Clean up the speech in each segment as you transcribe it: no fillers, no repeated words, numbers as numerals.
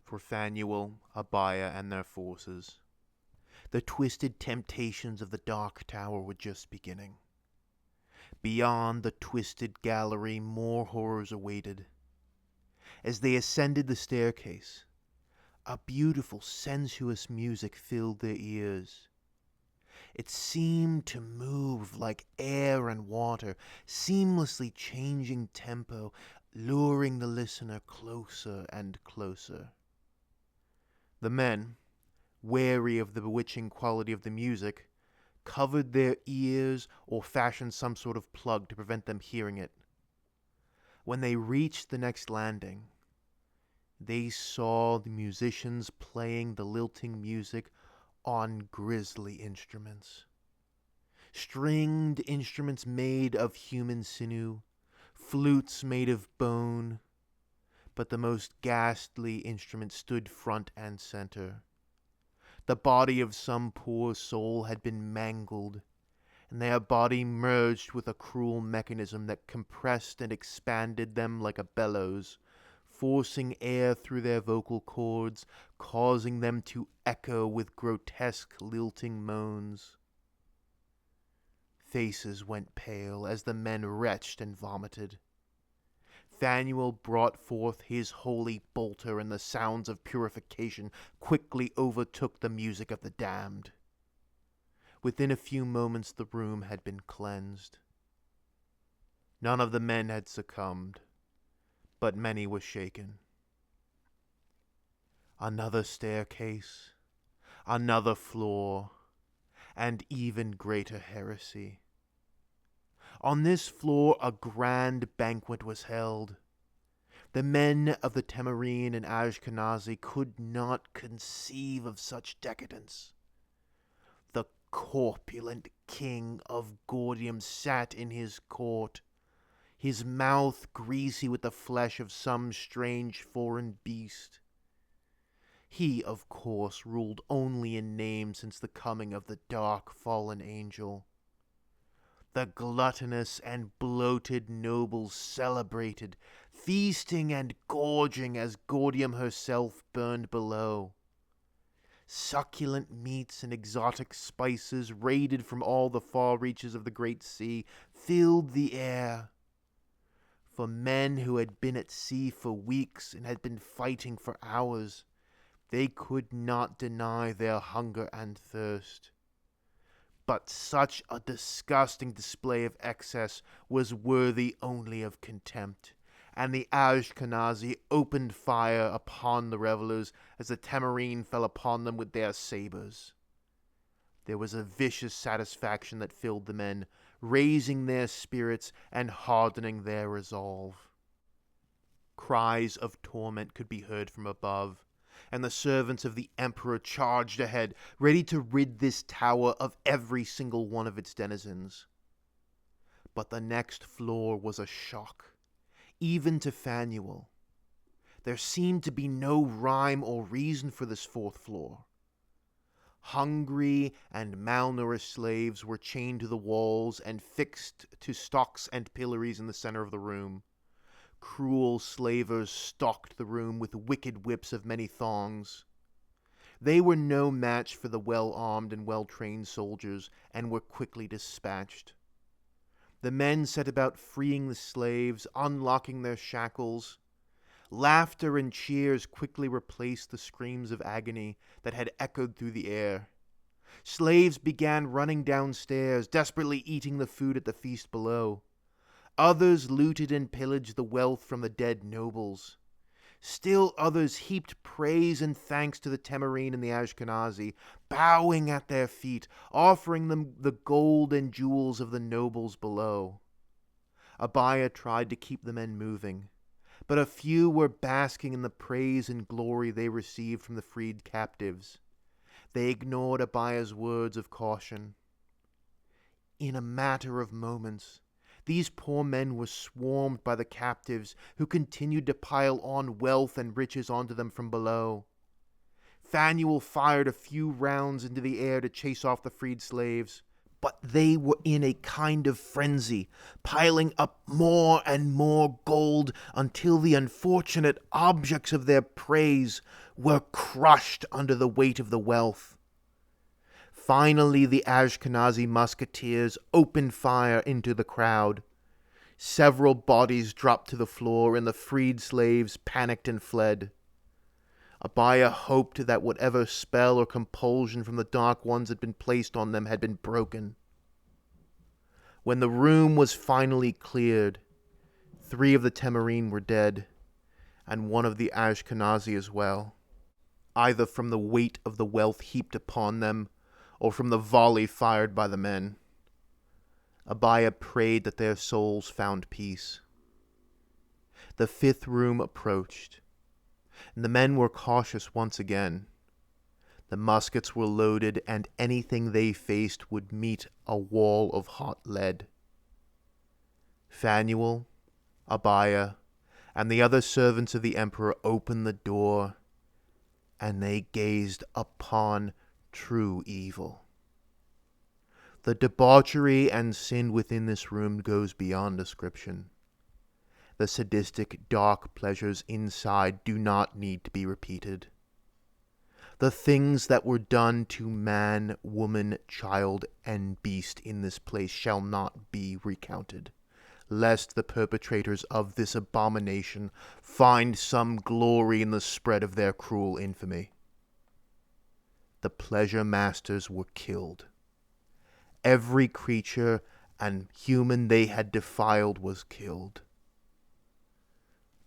for Phanuel, Abaya, and their forces. The twisted temptations of the Dark Tower were just beginning. Beyond the twisted gallery, more horrors awaited. As they ascended the staircase, a beautiful, sensuous music filled their ears. It seemed to move like air and water, seamlessly changing tempo, luring the listener closer and closer. The men, wary of the bewitching quality of the music, covered their ears or fashioned some sort of plug to prevent them hearing it. When they reached the next landing, they saw the musicians playing the lilting music on grisly instruments. Stringed instruments made of human sinew, flutes made of bone, but the most ghastly instrument stood front and center. The body of some poor soul had been mangled, and their body merged with a cruel mechanism that compressed and expanded them like a bellows, forcing air through their vocal cords, causing them to echo with grotesque lilting moans. Faces went pale as the men retched and vomited. Phanuel brought forth his holy bolter, and the sounds of purification quickly overtook the music of the damned. Within a few moments the room had been cleansed. None of the men had succumbed, but many were shaken. Another staircase, another floor, and even greater heresy. On this floor a grand banquet was held. The men of the Temerine and Ashkenazi could not conceive of such decadence. The corpulent king of Gordium sat in his court, his mouth greasy with the flesh of some strange foreign beast. He, of course, ruled only in name since the coming of the dark fallen angel. The gluttonous and bloated nobles celebrated, feasting and gorging as Gordium herself burned below. Succulent meats and exotic spices, raided from all the far reaches of the great sea, filled the air. For men who had been at sea for weeks and had been fighting for hours, they could not deny their hunger and thirst. But such a disgusting display of excess was worthy only of contempt, and the Ashkenazi opened fire upon the revelers as the Temerine fell upon them with their sabers. There was a vicious satisfaction that filled the men, raising their spirits and hardening their resolve. Cries of torment could be heard from above, and the servants of the emperor charged ahead, ready to rid this tower of every single one of its denizens. But the next floor was a shock, even to Phanuel. There seemed to be no rhyme or reason for this fourth floor. Hungry and malnourished slaves were chained to the walls and fixed to stocks and pillories in the center of the room. Cruel slavers stalked the room with wicked whips of many thongs. They were no match for the well-armed and well-trained soldiers, and were quickly dispatched. The men set about freeing the slaves, unlocking their shackles. Laughter and cheers quickly replaced the screams of agony that had echoed through the air. Slaves began running downstairs, desperately eating the food at the feast below. Others looted and pillaged the wealth from the dead nobles. Still others heaped praise and thanks to the Temerine and the Ashkenazi, bowing at their feet, offering them the gold and jewels of the nobles below. Abaya tried to keep the men moving, but a few were basking in the praise and glory they received from the freed captives. They ignored Abaya's words of caution. In a matter of moments, these poor men were swarmed by the captives, who continued to pile on wealth and riches onto them from below. Phanuel fired a few rounds into the air to chase off the freed slaves, But they were in a kind of frenzy, piling up more and more gold until the unfortunate objects of their praise were crushed under the weight of the wealth. Finally, the Ashkenazi musketeers opened fire into the crowd. Several bodies dropped to the floor, and the freed slaves panicked and fled. Abaya hoped that whatever spell or compulsion from the Dark Ones had been placed on them had been broken. When the room was finally cleared, 3 of the Temerine were dead, and 1 of the Ashkenazi as well, either from the weight of the wealth heaped upon them, or from the volley fired by the men. Abaya prayed that their souls found peace. The 5th room approached, and the men were cautious once again. The muskets were loaded, and anything they faced would meet a wall of hot lead. Phanuel, Abaya, and the other servants of the emperor opened the door, and they gazed upon true evil. The debauchery and sin within this room goes beyond description. The sadistic, dark pleasures inside do not need to be repeated. The things that were done to man, woman, child, and beast in this place shall not be recounted, lest the perpetrators of this abomination find some glory in the spread of their cruel infamy. The pleasure masters were killed. Every creature and human they had defiled was killed.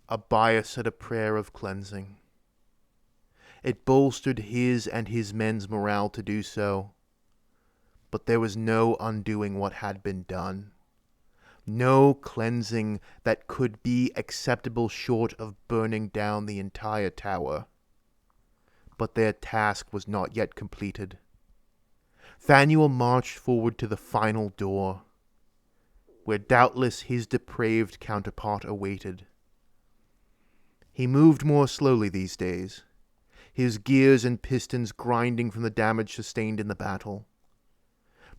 Abaya said a prayer of cleansing. It bolstered his and his men's morale to do so, but there was no undoing what had been done. No cleansing that could be acceptable short of burning down the entire tower. But their task was not yet completed. Phanuel marched forward to the final door, where doubtless his depraved counterpart awaited. He moved more slowly these days, his gears and pistons grinding from the damage sustained in the battle.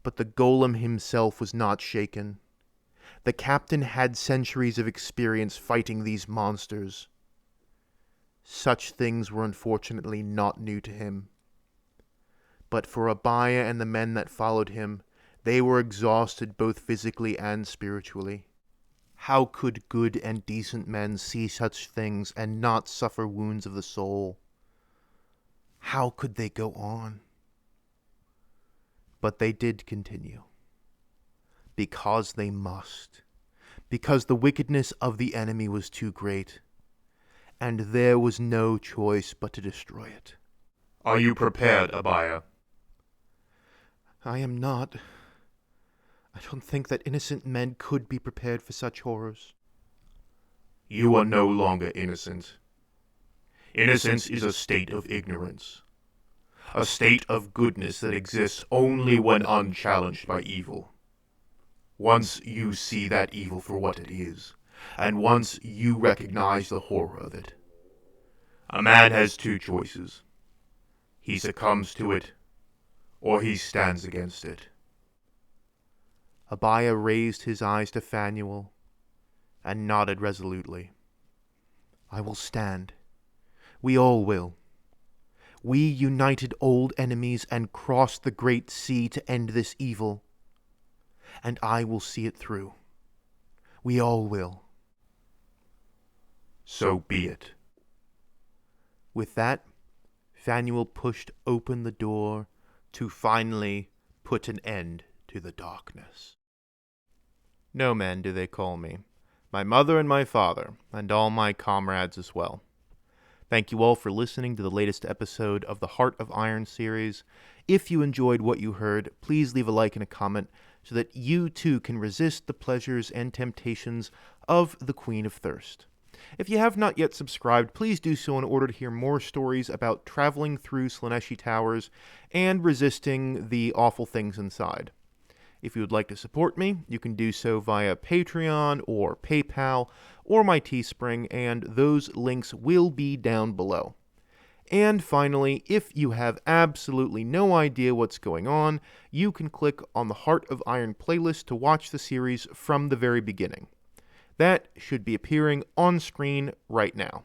But the golem himself was not shaken. The captain had centuries of experience fighting these monsters. Such things were unfortunately not new to him. But for Abaya and the men that followed him, they were exhausted both physically and spiritually. How could good and decent men see such things and not suffer wounds of the soul? How could they go on? But they did continue. Because they must. Because the wickedness of the enemy was too great, and there was no choice but to destroy it. Are you prepared, Abaya? I am not. I don't think that innocent men could be prepared for such horrors. You are no longer innocent. Innocence is a state of ignorance. A state of goodness that exists only when unchallenged by evil. Once you see that evil for what it is, and once you recognize the horror of it, a man has 2 choices. He succumbs to it, or he stands against it. Abaya raised his eyes to Phanuel and nodded resolutely. I will stand. We all will. We united old enemies and crossed the great sea to end this evil. And I will see it through. We all will. So be it. With that, Phanuel pushed open the door to finally put an end to the darkness. No man do they call me, my mother and my father, and all my comrades as well. Thank you all for listening to the latest episode of the Heart of Iron series. If you enjoyed what you heard, please leave a like and a comment so that you too can resist the pleasures and temptations of the Queen of Thirst. If you have not yet subscribed, please do so in order to hear more stories about traveling through Slaaneshi Towers and resisting the awful things inside. If you would like to support me, you can do so via Patreon or PayPal or my Teespring, and those links will be down below. And finally, if you have absolutely no idea what's going on, you can click on the Heart of Iron playlist to watch the series from the very beginning. That should be appearing on screen right now.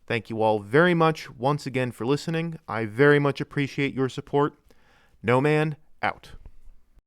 Thank you all very much once again for listening. I very much appreciate your support. No Man, out.